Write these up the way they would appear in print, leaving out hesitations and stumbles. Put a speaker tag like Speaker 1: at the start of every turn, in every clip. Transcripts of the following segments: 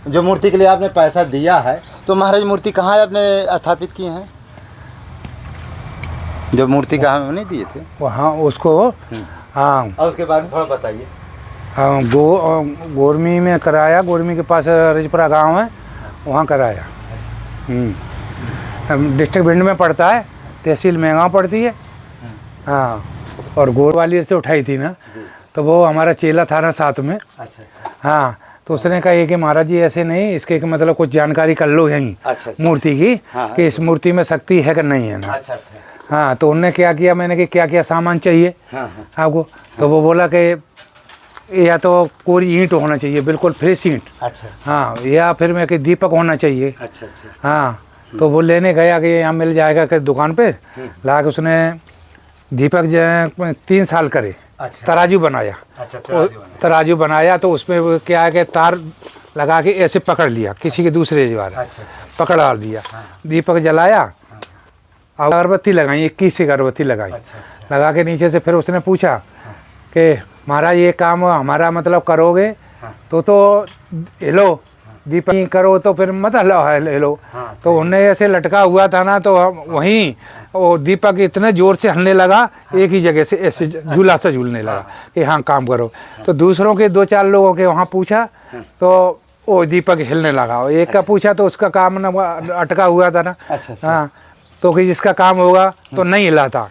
Speaker 1: जो मूर्ति के लिए आपने पैसा दिया है, तो महाराज मूर्ति कहाँ आपने स्थापित किए हैं? जो मूर्ति कहाँ नहीं दिए थे
Speaker 2: वहाँ उसको, हाँ,
Speaker 1: और उसके बारे में थोड़ा बताइए।
Speaker 2: हाँ, गोरमी में कराया, गोरमी के पास रजपुरा गांव है, वहाँ कराया। डिस्ट्रिक्ट भिंड में पड़ता है, तहसील मेहगांव पड़ती है। हाँ, और गोर वाली से उठाई थी ना, तो वो हमारा चेला था ना साथ में।
Speaker 1: अच्छा।
Speaker 2: हाँ, तो उसने कहा कि महाराज जी ऐसे नहीं, इसके मतलब कुछ जानकारी कर लो यहीं मूर्ति की, कि इस मूर्ति में शक्ति है कि नहीं है ना। हाँ, तो उनने क्या किया, मैंने कि क्या क्या सामान चाहिए आपको, तो वो बोला कि या तो कोरी ईंट होना चाहिए, बिल्कुल फ्रेश ईंट। हाँ, या फिर मैं कि दीपक होना चाहिए। हाँ, तो वो लेने गया कि यहाँ मिल जाएगा कि दुकान पे ला के उसने दीपक जो है 3 साल करे। तराजू बनाया। तराजू बनाया तो उसमें क्या है कि तार लगा के ऐसे पकड़ लिया, किसी के दूसरे द्वारा पकड़ डाल दिया। दीपक जलाया, अगरबत्ती लगाई, 21 अगरबत्ती लगाई। लगा के नीचे से फिर उसने पूछा कि महाराज ये काम हमारा मतलब करोगे तो हिलो, दीपक नहीं करो तो फिर मत हिलो। तो उन्हें ऐसे लटका हुआ था ना, तो वहीं वो दीपक इतने जोर से हिलने लगा, एक ही जगह से ऐसे झूला से झूलने लगा कि हाँ काम करो। तो दूसरों के 2-4 लोगों के वहाँ पूछा तो वो दीपक हिलने लगा। एक का पूछा तो उसका काम ना अटका हुआ था ना। हाँ, तो कि जिसका काम होगा तो नहीं हिला था।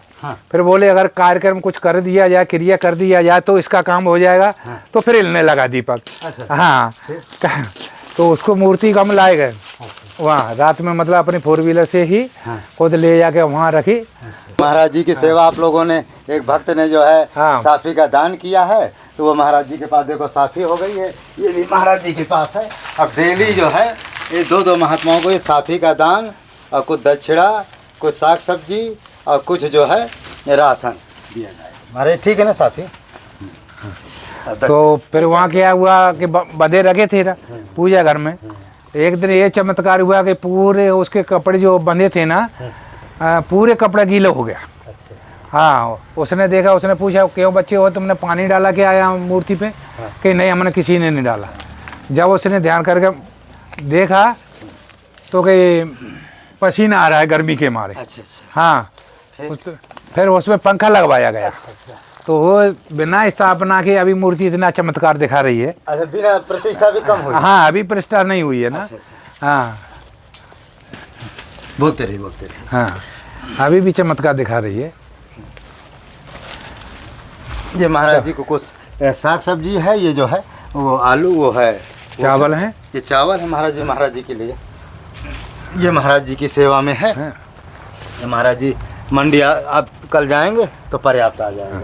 Speaker 2: फिर बोले अगर कार्यक्रम कुछ कर दिया जाए, क्रिया कर दिया जाए तो इसका काम हो जाएगा। तो फिर हिलने लगा दीपक। हाँ, तो उसको मूर्ति कम लाए गए वहाँ रात में, मतलब अपनी 4 व्हीलर से ही खुद ले जाके वहाँ रखी।
Speaker 1: महाराज जी की सेवा आप लोगों ने, एक भक्त ने जो है साफी का दान किया है, तो वो महाराज जी के पास देखो साफी हो गई है। ये भी महाराज जी के पास है। अब डेली जो है ये 2-2 महात्माओं को ये साफी का दान और कुछ दक्षिणा, कुछ साग सब्जी और कुछ जो है राशन दिया जाए। महाराज ठीक है ना साफी?
Speaker 2: तो फिर वहाँ क्या हुआ कि बंधे रखे थे ना पूजा घर में। एक दिन ये चमत्कार हुआ कि पूरे उसके कपड़े जो बंधे थे ना, पूरे कपड़ा गीला हो गया। हाँ, उसने देखा, उसने पूछा क्यों बच्चे हो, तुमने पानी डाला क्या आया मूर्ति पे? कि नहीं, हमने किसी ने नहीं डाला। जब उसने ध्यान करके देखा तो कि पसीना आ रहा है गर्मी के मारे। हाँ, फिर उसमें पंखा लगवाया गया। तो वो बिना स्थापना के अभी मूर्ति इतना चमत्कार दिखा रही है।
Speaker 1: अच्छा, बिना प्रतिष्ठा भी कम हुई?
Speaker 2: हाँ, अभी प्रतिष्ठा नहीं हुई है ना। हाँ,
Speaker 1: बोलते रहिए।
Speaker 2: हाँ, अभी भी चमत्कार दिखा रही है।
Speaker 1: ये महाराज जी को कुछ साग सब्जी है, ये जो है वो आलू, वो है
Speaker 2: चावल है,
Speaker 1: ये चावल है महाराज जी के लिए। ये महाराज जी की सेवा में है। ये महाराज जी मंडी आप कल जाएंगे तो पर्याप्त आ जाएगा।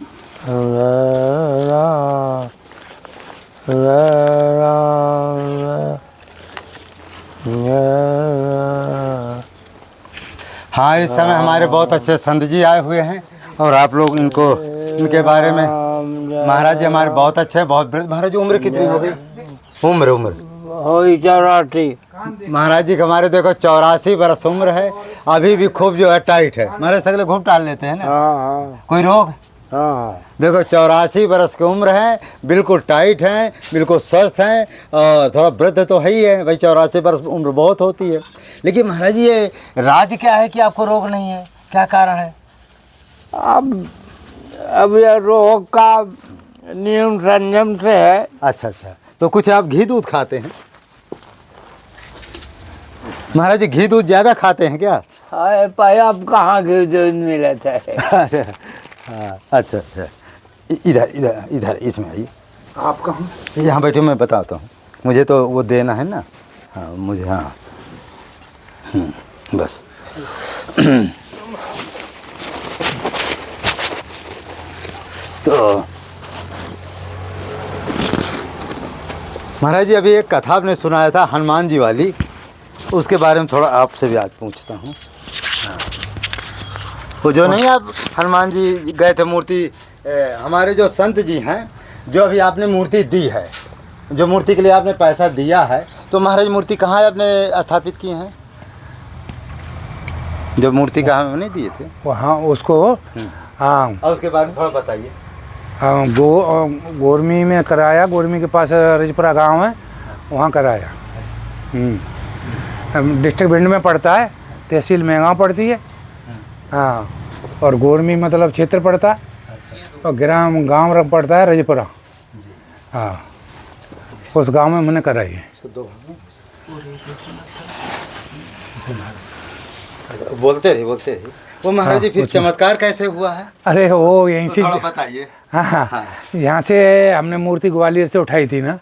Speaker 1: हाँ, इस समय हमारे बहुत अच्छे संत जी आए हुए हैं और आप लोग इनके बारे में, महाराज जी हमारे बहुत अच्छे हैं, बहुत बड़े। महाराज जी उम्र कितनी हो गई? उम्र
Speaker 3: हो 84।
Speaker 1: महाराज जी हमारे देखो 84 बरस उम्र है, अभी भी खूब जो है टाइट है। महाराज सगले घूम टाल लेते हैं ना। कोई रोग? देखो 84 बरस की उम्र है, बिल्कुल टाइट हैं, बिल्कुल स्वस्थ हैं और थोड़ा वृद्ध तो है ही है भाई, 84 बरस उम्र बहुत होती है। लेकिन महाराज जी ये राज क्या है कि आपको रोग नहीं है? क्या कारण है?
Speaker 3: अब ये रोग का नियम संयम से है।
Speaker 1: अच्छा, तो कुछ आप घी दूध खाते हैं? महाराज जी घी दूध ज़्यादा खाते हैं क्या?
Speaker 3: भाई अब कहाँ घी दूध मिलता है?
Speaker 1: हाँ, अच्छा, इधर इसमें आइए।
Speaker 2: आप कहाँ?
Speaker 1: यहाँ बैठे, मैं बताता हूँ। मुझे तो वो देना है ना। हाँ, मुझे, हाँ, बस। तो महाराज जी अभी एक कथा आपने सुनाया था हनुमान जी वाली, उसके बारे में थोड़ा आपसे भी आज पूछता हूँ। वो जो नहीं, आप हनुमान जी गए थे मूर्ति, हमारे जो संत जी हैं, जो अभी आपने मूर्ति दी है, जो मूर्ति के लिए आपने पैसा दिया है, तो महाराज मूर्ति कहाँ आपने स्थापित की हैं? जो मूर्ति कहाँ नहीं दिए थे
Speaker 2: वहाँ उसको, हाँ,
Speaker 1: और उसके बारे में थोड़ा बताइए।
Speaker 2: गोरमी में कराया, गोरमी के पास रजपुरा गांव है, वहाँ कराया। डिस्ट्रिक्ट भिंड में पड़ता है, तहसील मेगांव पड़ती है। हाँ, और गोरमी मतलब क्षेत्र पड़ता है, और ग्राम गांव पड़ता है रजपुरा। हाँ, उस गांव में मैंने कराई है।
Speaker 1: बोलते रहे वो महाराज जी। फिर चमत्कार कैसे हुआ है?
Speaker 2: अरे वो यहीं से
Speaker 1: थोड़ा बताइए।
Speaker 2: हाँ, यहाँ से हमने मूर्ति ग्वालियर से उठाई थी ना,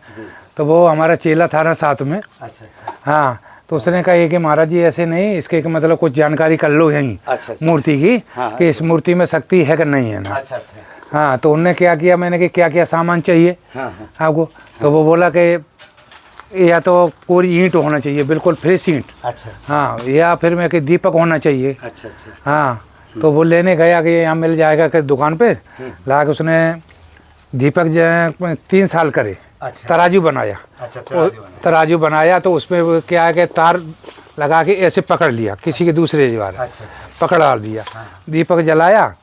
Speaker 2: तो वो हमारा चेला था ना साथ में।
Speaker 1: अच्छा।
Speaker 2: हाँ, तो उसने कहा ये कि महाराज जी ऐसे नहीं, इसके कि मतलब कुछ जानकारी कर लो यहीं मूर्ति की, कि इस मूर्ति में शक्ति है कि नहीं है ना। हाँ, तो उनने क्या किया, मैंने कि क्या क्या सामान चाहिए आपको, तो वो बोला कि या तो पूरी ईंट होना चाहिए, बिल्कुल फ्रेश ईंट। हाँ, या फिर मैं कि दीपक होना चाहिए। हाँ, तो वो लेने गया कि यहाँ मिल जाएगा कि दुकान पे ला के उसने दीपक जो 3 साल करे। तराजू बनाया। तराजू बनाया तो उसमें क्या है कि तार लगा के ऐसे पकड़ लिया, किसी के दूसरे द्वारा पकड़ डाल दिया। दीपक जलाया,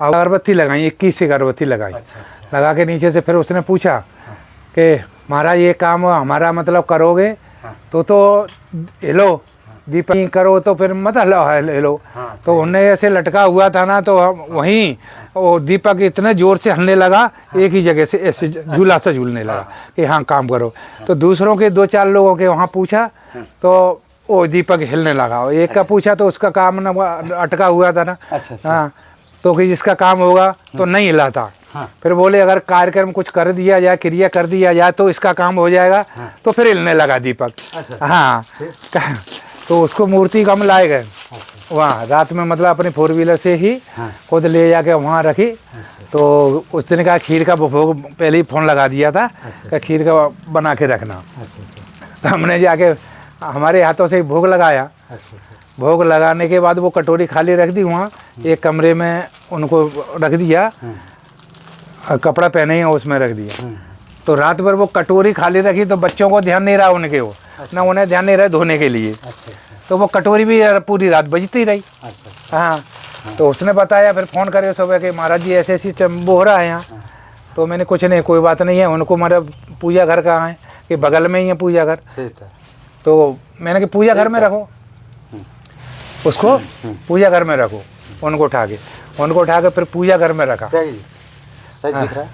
Speaker 2: अगरबत्ती लगाई, 21 अगरबत्ती लगाई। लगा के नीचे से फिर उसने पूछा कि महाराज ये काम हमारा मतलब करोगे तो हिलो, दीपक नहीं करो तो फिर मत हिलो। तो उन्हें ऐसे लटका हुआ था ना, तो वहीं वो दीपक इतने जोर से हिलने लगा, एक ही जगह से ऐसे झूला से झूलने लगा कि हाँ काम करो। तो दूसरों के 2-4 लोगों के वहाँ पूछा तो वो दीपक हिलने लगा। एक का पूछा तो उसका काम ना अटका हुआ था ना। हाँ, तो कि जिसका काम होगा तो नहीं हिला था। फिर बोले अगर कार्यक्रम कुछ कर दिया जाए, क्रिया कर दिया जाए तो इसका काम हो जाएगा। तो फिर हिलने लगा दीपक। हाँ, तो उसको मूर्ति कम लाए गए वहाँ रात में, मतलब अपनी 4 व्हीलर से ही खुद ले जाके वहाँ रखी। तो उस दिन का खीर का भोग पहले ही फ़ोन लगा दिया था कि खीर का बना के रखना। तो हमने जाके हमारे हाथों से भोग लगाया। भोग लगाने के बाद वो कटोरी खाली रख दी वहाँ एक कमरे में, उनको रख दिया, कपड़ा पहने ही उसमें रख दिया। तो रात भर वो कटोरी खाली रखी, तो बच्चों को ध्यान नहीं रहा उनके, वो ना उन्हें ध्यान नहीं रहा धोने के लिए। तो वो कटोरी भी पूरी रात बजती रही। हाँ, तो उसने बताया फिर फ़ोन करे सुबह कि महाराज जी ऐसे ऐसी वो हो रहा है यहाँ। तो मैंने कुछ नहीं, कोई बात नहीं है। उनको मेरा पूजा घर कहाँ है कि बगल में ही है पूजा घर। तो मैंने कि पूजा घर में रखो उसको, पूजा घर में रखो। उनको उठा के फिर पूजा घर में रखा।
Speaker 1: सही दिख रहा है।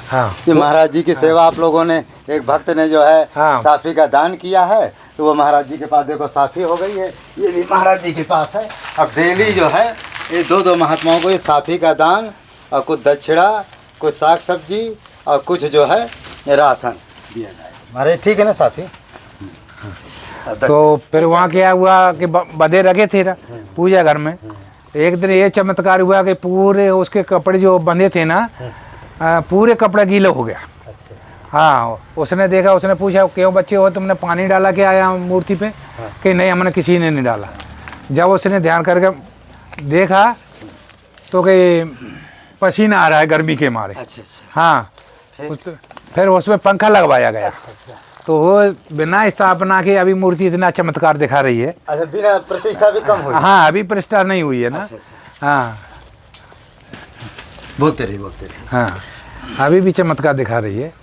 Speaker 2: हाँ,
Speaker 1: ये महाराज जी की सेवा आप लोगों ने, एक भक्त ने जो है साफी का दान किया है, तो वो महाराज जी के पास देखो साफी हो गई है। ये भी महाराज जी के पास है। अब डेली जो है ये 2-2 महात्माओं को ये साफी का दान और कुछ दक्षिणा, कुछ साग सब्जी और कुछ जो है ये राशन दिया जाए। महाराज ठीक है ना साफी?
Speaker 2: तो फिर वहाँ क्या हुआ कि बंधे रखे थे ना पूजा घर में। एक दिन ये चमत्कार हुआ कि पूरे उसके कपड़े जो बंधे थे ना, पूरे कपड़ा गीला हो गया। हाँ, उसने देखा, उसने पूछा क्यों बच्चे हो, तुमने पानी डाला क्या आया मूर्ति पे? कि नहीं, हमने किसी ने नहीं डाला। जब उसने ध्यान करके देखा तो कि पसीना आ रहा है गर्मी के मारे। हाँ, फिर उसमें पंखा लगवाया गया। तो वो बिना स्थापना के अभी मूर्ति इतना चमत्कार दिखा रही है।
Speaker 1: अच्छा, बिना प्रतिष्ठा भी कम हुई?
Speaker 2: हाँ, अभी प्रतिष्ठा नहीं हुई है ना। हाँ,
Speaker 1: बोलते रहिए।
Speaker 2: हाँ, अभी भी चमत्कार दिखा रही है।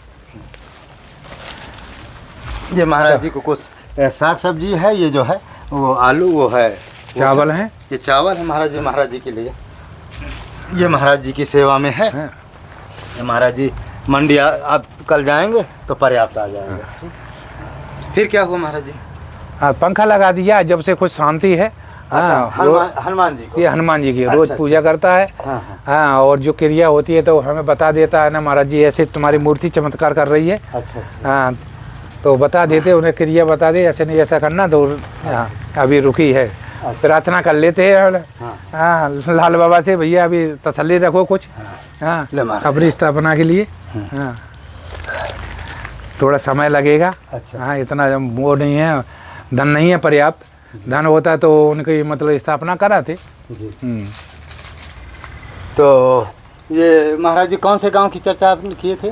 Speaker 1: ये महाराज जी को कुछ साग सब्जी है, ये जो है वो आलू, वो है
Speaker 2: चावल है,
Speaker 1: ये चावल है महाराज जी के लिए। ये महाराज जी की सेवा में है। ये महाराज जी मंडी आप कल जाएंगे तो पर्याप्त आ जाएंगे। फिर क्या हुआ महाराज जी?
Speaker 2: हाँ, पंखा लगा दिया जब से कुछ शांति है। हाँ,
Speaker 1: हनुमान जी को,
Speaker 2: ये हनुमान जी की रोज पूजा करता है। हाँ, और जो क्रिया होती है तो हमें बता देता है ना, महाराज जी ऐसे तुम्हारी मूर्ति चमत्कार कर रही है। हाँ, तो बता देते उन्हें, क्रिया बता दे ऐसे नहीं ऐसा करना। तो हाँ, अभी रुकी है, प्रार्थना कर लेते हैं। हाँ, लाल बाबा से भैया अभी तसल्ली रखो कुछ। हाँ, अपनी स्थापना के लिए। हाँ, थोड़ा समय लगेगा। हाँ, इतना वो नहीं है, धन नहीं है पर्याप्त। धन होता तो उनकी मतलब स्थापना कराते जी।
Speaker 1: तो ये महाराज जी कौन से गांव की चर्चा आपने किए थे?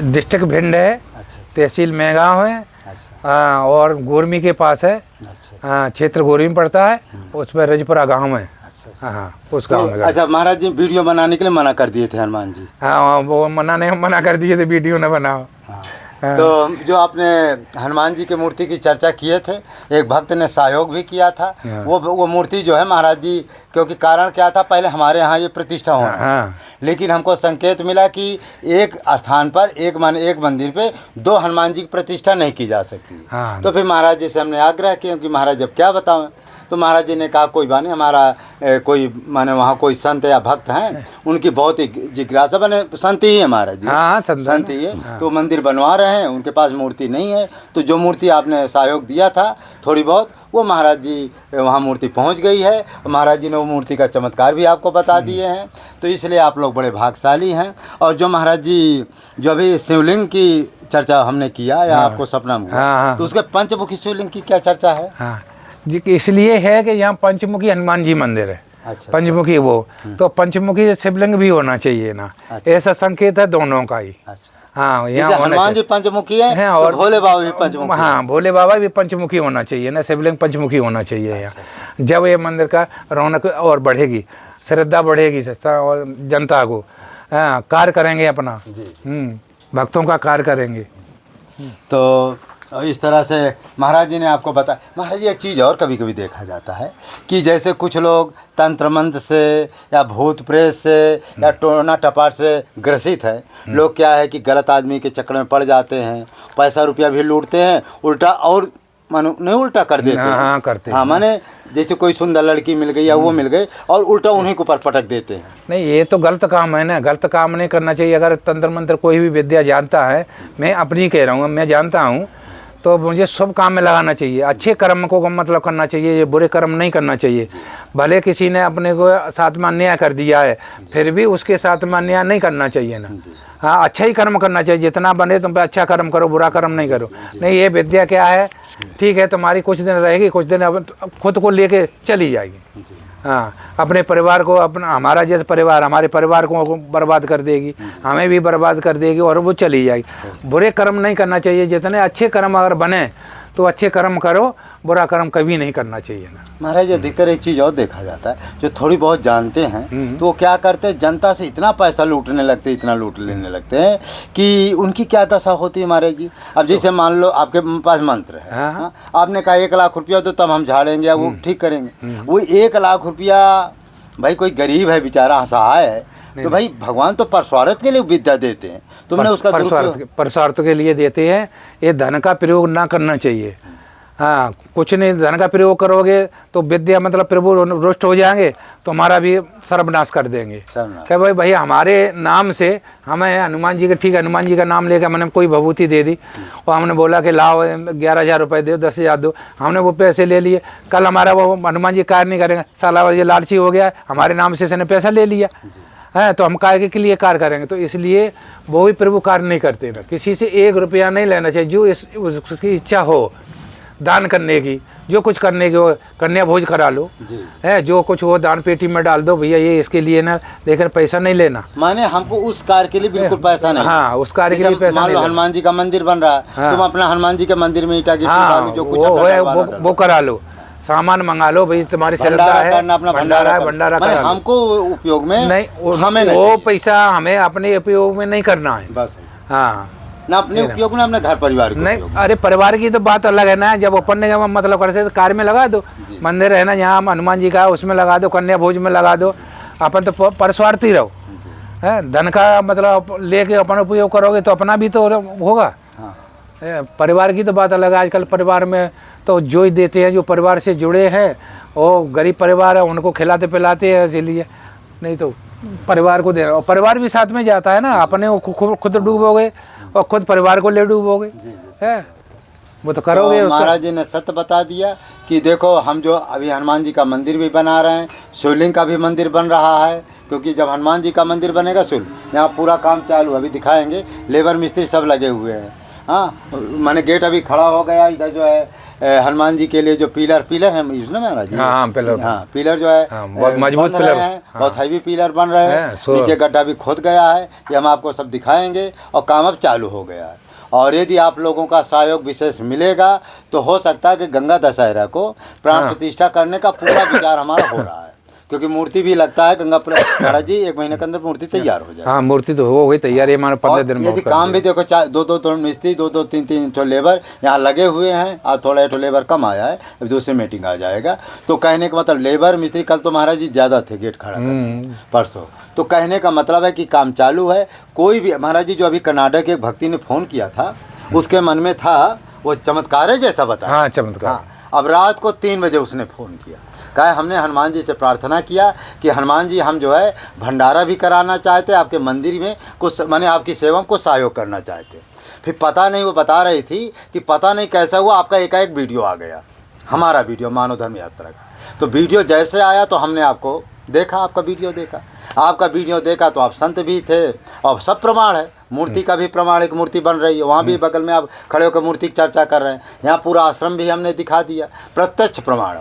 Speaker 2: डिस्ट्रिक्ट भिंड है, तहसील मेगांव है। हाँ, और गोरमी के पास है। हाँ, क्षेत्र गोरमी पड़ता है, उसमें रजपुरा गांव है। हाँ, उस गांव में।
Speaker 1: अच्छा, महाराज जी वीडियो बनाने के लिए मना कर दिए थे हनुमान जी?
Speaker 2: हाँ, वो मना कर दिए थे वीडियो न बनाओ।
Speaker 1: तो जो आपने हनुमान जी की मूर्ति की चर्चा किए थे, एक भक्त ने सहयोग भी किया था। वो मूर्ति जो है महाराज जी, क्योंकि कारण क्या था, पहले हमारे यहाँ ये प्रतिष्ठा होना, लेकिन हमको संकेत मिला कि एक स्थान पर एक मंदिर पे 2 हनुमान जी की प्रतिष्ठा नहीं की जा सकती। तो फिर महाराज जी से हमने आग्रह किया कि महाराज जब क्या बताऊँ, तो महाराज जी ने कहा कोई बात नहीं, हमारा कोई माने वहाँ कोई संत या भक्त हैं, उनकी बहुत ही जिज्ञासा, बने संत ही है महाराज जी, संत ही है, तो मंदिर बनवा रहे हैं, उनके पास मूर्ति नहीं है, तो जो मूर्ति आपने सहयोग दिया था थोड़ी बहुत, वो महाराज जी वहाँ मूर्ति पहुँच गई है। महाराज जी ने वो मूर्ति का चमत्कार भी आपको बता दिए हैं, तो इसलिए आप लोग बड़े भाग्यशाली हैं। और जो महाराज जी जो अभी शिवलिंग की चर्चा हमने किया या आपको सपना में हुआ, तो उसके पंचमुखी शिवलिंग की क्या चर्चा है
Speaker 2: जी? इसलिए है कि यहाँ पंचमुखी हनुमान जी मंदिर है।
Speaker 1: अच्छा,
Speaker 2: पंचमुखी वो तो पंचमुखी शिवलिंग भी होना चाहिए ना। अच्छा, ऐसा संकेत है दोनों का ही।
Speaker 1: अच्छा,
Speaker 2: हाँ, यहाँ
Speaker 1: हनुमान जी पंचमुखी है और भोले बाबा भी पंचमुखी।
Speaker 2: हाँ, भोले बाबा भी पंचमुखी होना चाहिए ना, शिवलिंग पंचमुखी होना चाहिए यहाँ। जब ये मंदिर का रौनक और बढ़ेगी, श्रद्धा बढ़ेगी और जनता को कार्य करेंगे अपना, भक्तों का कार्य करेंगे।
Speaker 1: तो इस तरह से महाराज जी ने आपको बताया। महाराज जी एक चीज़ और कभी कभी देखा जाता है कि जैसे कुछ लोग तंत्र मंत्र से या भूत प्रेत से या टोना टपाट से ग्रसित है, लोग क्या है कि गलत आदमी के चक्कर में पड़ जाते हैं, पैसा रुपया भी लूटते हैं, उल्टा और मानो नहीं उल्टा कर देते हैं।
Speaker 2: करते हैं।
Speaker 1: हाँ, माने जैसे कोई सुंदर लड़की मिल गई या वो मिल गई और उल्टा उन्हीं के ऊपर पटक देते हैं।
Speaker 2: नहीं, ये तो गलत काम है ना, गलत काम नहीं करना चाहिए। अगर तंत्र मंत्र कोई भी विद्या जानता है, मैं अपनी कह रहा हूँ, मैं जानता हूँ, तो मुझे सब काम में लगाना चाहिए। अच्छे कर्म को मतलब करना चाहिए, ये बुरे कर्म नहीं करना चाहिए। भले किसी ने अपने को साथ में अन्याय कर दिया है, फिर भी उसके साथ में अन्याय नहीं करना चाहिए ना। हाँ, अच्छा ही कर्म करना चाहिए, जितना बने तुम पे अच्छा कर्म करो, बुरा कर्म नहीं करो। नहीं, ये विद्या क्या है, ठीक है तुम्हारी कुछ दिन रहेगी, कुछ दिन अब खुद को लेके चली जाएगी। हाँ, अपने परिवार को, अपना हमारा जैसे परिवार हमारे परिवार को बर्बाद कर देगी, हमें भी बर्बाद कर देगी और वो चली जाएगी। बुरे कर्म नहीं करना चाहिए, जितने अच्छे कर्म अगर बने तो अच्छे कर्म करो, बुरा कर्म कभी नहीं करना चाहिए ना।
Speaker 1: महाराज अधिकतर एक चीज़ और देखा जाता है, जो थोड़ी बहुत जानते हैं तो वो क्या करते हैं, जनता से इतना पैसा लूटने लगते हैं, इतना लूट लेने लगते हैं कि उनकी क्या दशा होती है महाराज जी। अब जैसे मान लो आपके पास मंत्र है, हाँ? आपने कहा 1 लाख रुपया तो तब हम झाड़ेंगे या वो ठीक करेंगे। वो 1 लाख रुपया भाई कोई गरीब है बेचारा, असहाय है, तो भाई भगवान तो परस्वार्थ के लिए विद्या देते हैं, तुमने उसका
Speaker 2: परस्वार्थ के लिए देते हैं। ये धन का प्रयोग ना करना चाहिए। हाँ, कुछ नहीं, धन का प्रयोग करोगे तो विद्या मतलब प्रभु रुष्ट हो जाएंगे, तो हमारा भी सर्वनाश कर देंगे। क्या भाई हमारे नाम से हमें हनुमान जी के, ठीक है, हनुमान जी का नाम लेकर मैंने कोई भभूति दे दी और हमने बोला कि लाओ 11,000 रुपये दो, 10,000 दो, हमने वो पैसे ले लिए। कल हमारा वो हनुमान जी कार्य नहीं करेंगे, साला ये लालची हो गया, हमारे नाम से इसने पैसा ले लिया है, तो हम कार्य के लिए कार्य करेंगे। तो इसलिए वो भी प्रभु कार्य नहीं करते ना, किसी से 1 रुपया नहीं लेना चाहिए। जो उसकी इच्छा हो दान करने की, जो कुछ करने की हो, कन्या भोज करा लो है, जो कुछ हो दान पेटी में डाल दो भैया, ये इसके लिए ना, लेकिन पैसा नहीं लेना।
Speaker 1: माने हमको उस कार्य के लिए बिल्कुल पैसा नहीं।
Speaker 2: हाँ, उस कार्य के लिए पैसा नहीं।
Speaker 1: मान लो हनुमान जी का मंदिर बन रहा है, तुम अपना हनुमान जी के मंदिर में ईटा गिट्टी जो कुछ
Speaker 2: वो करा लो, सामान मंगा लो भाई, तुम्हारी श्रद्धा है, भंडारा करा।
Speaker 1: हमको उपयोग में
Speaker 2: नहीं, हमें वो पैसा हमें अपने उपयोग में नहीं करना है बस। हाँ,
Speaker 1: ना अपने उपयोग में, अपने घर परिवार
Speaker 2: नहीं। अरे परिवार की तो बात अलग है ना, जब अपन ने मतलब कर से कार्य में लगा दो, मंदिर है ना यहाँ हनुमान जी का, उसमें लगा दो, कन्या भोज में लगा दो, अपन तो परस्वार्थी रहो है। धन का मतलब लेके अपन उपयोग करोगे तो अपना भी तो होगा। परिवार की तो बात अलग है। आजकल परिवार में तो जो ही देते हैं जो परिवार से जुड़े हैं, वो गरीब परिवार है, उनको खिलाते पिलाते हैं, इसीलिए नहीं तो परिवार को दे रहा। और परिवार भी साथ में जाता है ना, अपने खुद डूबोगे और खुद परिवार को ले डूबोगे है, वो तो करोगे।
Speaker 1: तो महाराज जी ने सत्य बता दिया कि देखो हम जो अभी हनुमान जी का मंदिर भी बना रहे हैं, शिवलिंग का भी मंदिर बन रहा है, क्योंकि जब हनुमान जी का मंदिर बनेगा शिव, यहाँ पूरा काम चालू, अभी दिखाएंगे, लेबर मिस्त्री सब लगे हुए हैं। हाँ, माने गेट अभी खड़ा हो गया, इधर जो है हनुमान जी के लिए जो पिलर है इसमें महाराज जी,
Speaker 2: हाँ
Speaker 1: पिलर जो है
Speaker 2: बहुत मजबूत पिलर है,
Speaker 1: बहुत हैवी पिलर बन रहे हैं। नीचे गड्ढा भी खोद गया है, ये हम आपको सब दिखाएंगे और काम अब चालू हो गया है। और यदि आप लोगों का सहयोग विशेष मिलेगा तो हो सकता है कि गंगा दशहरा को प्राण प्रतिष्ठा करने का पूरा विचार हमारा हो रहा है, क्योंकि मूर्ति भी लगता है गंगा महाराज जी 1 महीने के अंदर मूर्ति तैयार हो जाए।
Speaker 2: हाँ मूर्ति तो हो गई तैयार, ये मान 15 दिन में।
Speaker 1: यदि काम भी देखो 2 मिस्त्री 2-3 लेबर यहाँ लगे हुए हैं। आज थोड़ा एक लेबर कम आया है, अब दूसरी मीटिंग आ जाएगा। तो कहने का मतलब लेबर मिस्त्री कल तो महाराज जी ज़्यादा थे गेट खड़ा परसों। तो कहने का मतलब है कि काम चालू है। कोई भी महाराज जी जो अभी कनाडा के एक भक्ति ने फ़ोन किया था, उसके मन में था वो चमत्कार है जैसा बताया।
Speaker 2: हाँ चमत्कार।
Speaker 1: हाँ, अब रात को 3 बजे उसने फ़ोन किया, कहा हमने हनुमान जी से प्रार्थना किया कि हनुमान जी हम जो है भंडारा भी कराना चाहते, आपके मंदिर में कुछ माने आपकी सेवा को सहयोग करना चाहते। फिर पता नहीं वो बता रही थी कि पता नहीं कैसा हुआ आपका एकाएक वीडियो आ गया, हमारा वीडियो मानव धर्म यात्रा का। तो वीडियो जैसे आया तो हमने आपको देखा, आपका वीडियो देखा तो आप संत भी थे और सब प्रमाण है। मूर्ति का भी प्रमाण, एक मूर्ति बन रही है वहाँ भी बगल में आप खड़े होकर मूर्ति की चर्चा कर रहे हैं। यहाँ पूरा आश्रम भी हमने दिखा दिया, प्रत्यक्ष प्रमाण।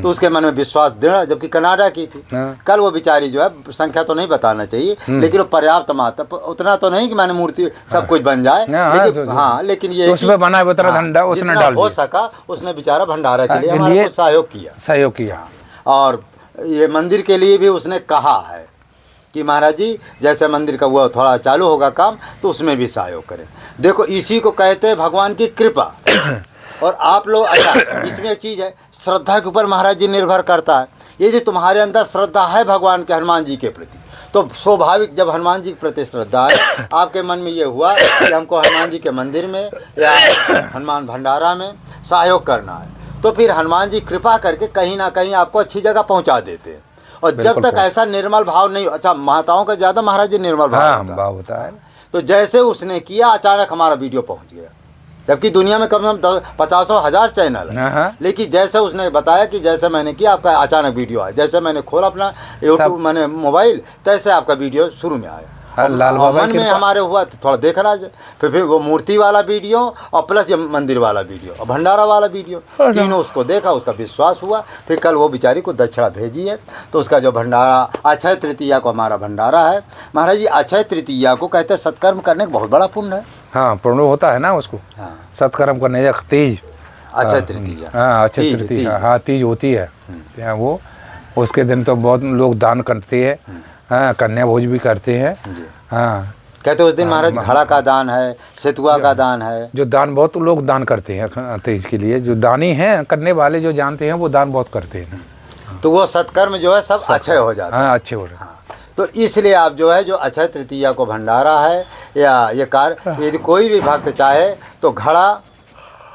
Speaker 1: तो उसके मन में विश्वास दृढ़, जबकि कनाडा की थी। कल वो बेचारी जो है, संख्या तो नहीं बताना चाहिए लेकिन वो पर्याप्त मात्रा, उतना तो नहीं कि मैंने मूर्ति सब कुछ बन जाए, लेकिन हाँ लेकिन ये
Speaker 2: उसमें बना उतना डाल
Speaker 1: हो सका उसने बेचारा भंडारा के लिए हमारा कुछ सहयोग किया। और ये मंदिर के लिए भी उसने कहा है कि महाराज जी जैसे मंदिर का हुआ थोड़ा चालू होगा काम तो उसमें भी सहयोग करें। देखो इसी को कहते हैं भगवान की कृपा। और आप लोग अच्छा इसमें एक चीज़ है, श्रद्धा के ऊपर महाराज जी निर्भर करता है। ये जो तुम्हारे अंदर श्रद्धा है भगवान के हनुमान जी के प्रति, तो स्वाभाविक जब हनुमान जी के प्रति श्रद्धा है आपके मन में ये हुआ कि हमको हनुमान जी के मंदिर में या हनुमान भंडारा में सहयोग करना है, तो फिर हनुमान जी कृपा करके कहीं ना कहीं आपको अच्छी जगह पहुंचा देते हैं। और जब तक ऐसा निर्मल भाव नहीं, अच्छा माताओं का ज़्यादा महाराज जी निर्मल भाव होता है। तो जैसे उसने किया अचानक हमारा वीडियो पहुंच गया, जबकि दुनिया में कम से कम 50,000 चैनल है। लेकिन जैसे उसने बताया कि जैसे मैंने किया आपका अचानक वीडियो आया, जैसे मैंने खोला अपना यूट्यूब मैंने मोबाइल तैसे आपका वीडियो शुरू में आया।
Speaker 2: लाल बाबा
Speaker 1: मन में हमारे हुआ थोड़ा देखना, फिर वो मूर्ति वाला वीडियो और प्लस ये मंदिर वाला वीडियो और भंडारा वाला वीडियो, तीनों उसको देखा, उसका विश्वास हुआ। फिर कल वो बेचारी को दक्षिणा भेजी है, तो उसका जो भंडारा अक्षय तृतीया को हमारा भंडारा है। महाराज जी अक्षय तृतीया को कहते हैं सत्कर्म करने का बहुत बड़ा पुण्य है।
Speaker 2: हाँ पुण्य होता है ना उसको। हाँ सत्कर्म करने का तीज
Speaker 1: अक्षय तृतीया।
Speaker 2: हाँ अक्षय तृतीया, हाँ तीज होती है वो। उसके दिन तो बहुत लोग दान करते हैं, हाँ कन्या भोज भी करते हैं। हाँ
Speaker 1: कहते उस दिन महाराज घड़ा का दान है, सेतुआ का दान है,
Speaker 2: जो दान बहुत लोग दान करते हैं तीज के लिए। जो दानी हैं करने वाले जो जानते हैं वो दान बहुत करते हैं,
Speaker 1: तो वो सत्कर्म जो है सब अच्छे हो जाते हैं।
Speaker 2: हाँ अच्छे हो रहे हैं।
Speaker 1: तो इसलिए आप जो है जो अक्षय तृतीया को भंडारा है या ये कार्य, यदि कोई भी भक्त चाहे तो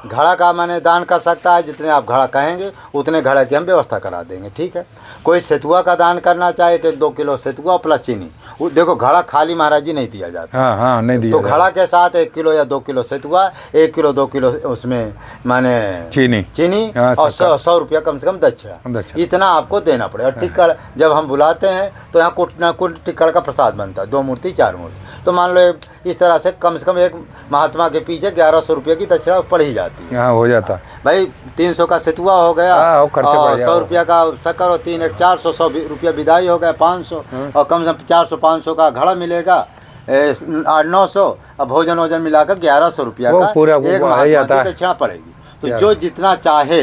Speaker 1: घड़ा का मैंने दान कर सकता है। जितने आप घड़ा कहेंगे उतने घड़ा की हम व्यवस्था करा देंगे, ठीक है। कोई सेतुआ का दान करना चाहे तो 2 किलो सेतुआ प्लस चीनी। देखो घड़ा खाली महाराज जी नहीं दिया जाता।
Speaker 2: हाँ नहीं दिया
Speaker 1: तो घड़ा के साथ 1 किलो या 2 किलो सेतुआ, 1 किलो 2 किलो उसमें माने चीनी और 100 रुपया कम से कम दक्षिणा, इतना आपको देना पड़ेगा। टिक्कड़ जब हम बुलाते हैं तो यहाँ कुट टिक्कड़ का प्रसाद बनता है, 2 मूर्ति 4 मूर्ति। तो मान लो इस तरह से कम एक महात्मा के पीछे 1100 रुपये की दक्षिणा पड़ ही जाती है।
Speaker 2: हाँ हो जाता
Speaker 1: भाई 300 का सेतुआ हो गया और 100 रुपया का शक्कर और 3 एक 400 रुपया विदाई हो गया 500 और कम से कम 400-500 का घड़ा मिलेगा 800-900 और भोजन वोजन मिलाकर 1100 रुपया का एक महात्मा की दक्षिणा पड़ेगी। तो जो जितना चाहे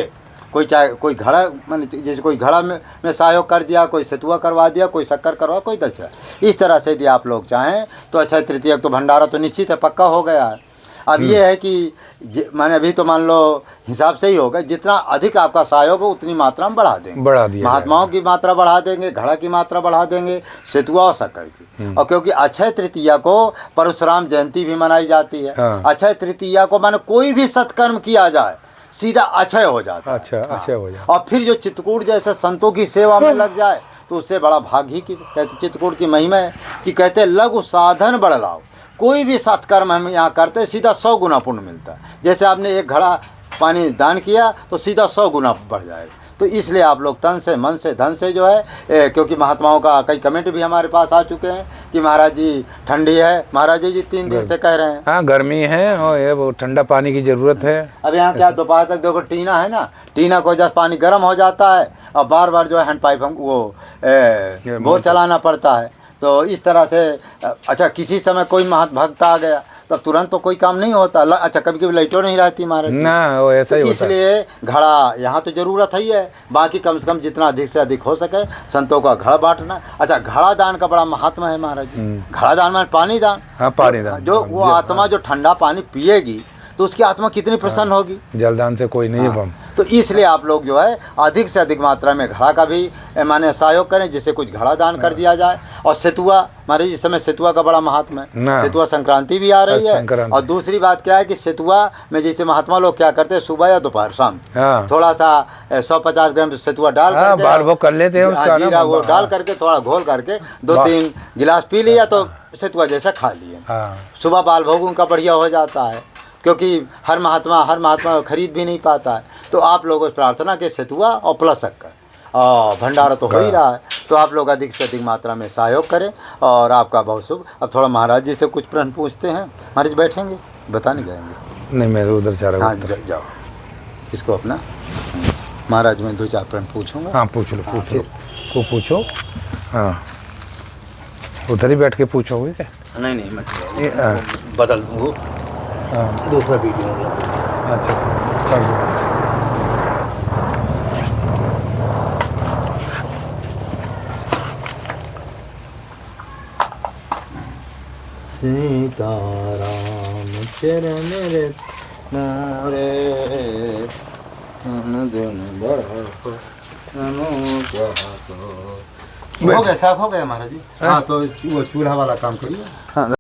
Speaker 1: कोई घड़ा मान जैसे कोई घड़ा में सहयोग कर दिया, कोई सेतुआ करवा दिया, कोई शक्कर करवा, कोई दक्षिणा। इस तरह से यदि आप लोग चाहें तो अक्षय तृतीया तो भंडारा तो निश्चित है, पक्का हो गया है। अब ये है कि माने अभी तो मान लो हिसाब से ही होगा, जितना अधिक आपका सहयोग हो उतनी मात्रा में बढ़ा देंगे। महात्माओं की मात्रा बढ़ा देंगे, घड़ा की मात्रा बढ़ा देंगे, सेतुआ और शक्कर की। और क्योंकि अक्षय तृतीया को परशुराम जयंती भी मनाई जाती है। अक्षय तृतीया को माने कोई भी सत्कर्म किया जाए सीधा अक्षय हो जाता है।
Speaker 2: अक्षय हो जाता।
Speaker 1: और फिर जो चित्रकूट जैसे संतों की सेवा में लग जाए तो उससे बड़ा भाग्य ही की कहते चित्रकूट की महिमा है कि कहते लघु साधन बढ़ लाओ। कोई भी सत्कर्म हम यहाँ करते सीधा 100 गुना पुण्य मिलता है। जैसे आपने 1 घड़ा पानी दान किया तो सीधा 100 गुना बढ़ जाएगा। तो इसलिए आप लोग तन से मन से धन से जो है क्योंकि महात्माओं का कई कमेंट भी हमारे पास आ चुके हैं कि महाराज जी ठंडी है, महाराज जी 3 दिन से कह रहे हैं।
Speaker 2: हाँ गर्मी है और ये वो ठंडा पानी की ज़रूरत है।
Speaker 1: अब यहाँ क्या दोपहर तक देखो टीना है ना, टीना को जब पानी गर्म हो जाता है और बार बार जो है हैंड पाइप हम वो बोर चलाना पड़ता है। तो इस तरह से अच्छा किसी समय कोई महत भक्त आ गया तो तुरंत तो कोई काम नहीं होता। अच्छा, कभी कभी लाइटों नहीं रहती महाराज जी।
Speaker 2: ना वो ऐसा ही
Speaker 1: तो
Speaker 2: होता है।
Speaker 1: इसलिए घड़ा यहाँ तो जरूरत ही है, बाकी कम से कम जितना अधिक से अधिक हो सके संतों का घड़ा बांटना। अच्छा, घड़ा दान का बड़ा महात्मा है महाराज जी। घड़ा दान में पानी दान,
Speaker 2: हाँ पानी दान,
Speaker 1: जो वो आत्मा जो ठंडा पानी पिएगी तो उसकी आत्मा कितनी प्रसन्न होगी।
Speaker 2: जलदान से कोई नहीं है बम।
Speaker 1: तो इसलिए आप लोग जो है अधिक से अधिक मात्रा में घड़ा का भी माने सहयोग करें, जिससे कुछ घड़ा दान कर दिया जाए। और सेतुआ महाराज इस समय सेतुआ का बड़ा महात्मा है। सेतुआ संक्रांति भी आ रही है। और दूसरी बात क्या है कि सेतुआ में जैसे महात्मा लोग क्या करते हैं, सुबह या दोपहर शाम थोड़ा सा 150 ग्राम सेतुआ डाल करके
Speaker 2: कर लेते हैं,
Speaker 1: जीरा वो डाल करके थोड़ा घोल करके 2-3 गिलास पी लिया तो सेतुआ जैसा खा लिया। सुबह बाल भोग उनका बढ़िया हो जाता है, क्योंकि हर महात्मा खरीद भी नहीं पाता है। तो आप लोगों से प्रार्थना के सेतुआ और प्लस शक्कर और भंडारा तो हो ही रहा है, तो आप लोग अधिक से अधिक मात्रा में सहयोग करें और आपका बहुत शुभ। अब थोड़ा महाराज जी से कुछ प्रश्न पूछते हैं। महाराज जी बैठेंगे, बताने जाएंगे?
Speaker 2: नहीं, मैं उधर जा रहा हूँ।
Speaker 1: हाँ जाओ, इसको अपना महाराज मैं 2-4 प्रश्न पूछूंगा।
Speaker 2: हाँ पूछ लो, को पूछो। हाँ उधर ही बैठ के पूछोगे क्या?
Speaker 1: नहीं मैं बदल दूँगा, दूसरा वीडियो हो गया।
Speaker 2: अच्छा कर दो।
Speaker 1: सीताराम चरण रे हो गया, साफ हो गया महाराज जी। हाँ तो वो चूल्हा वाला काम करिए।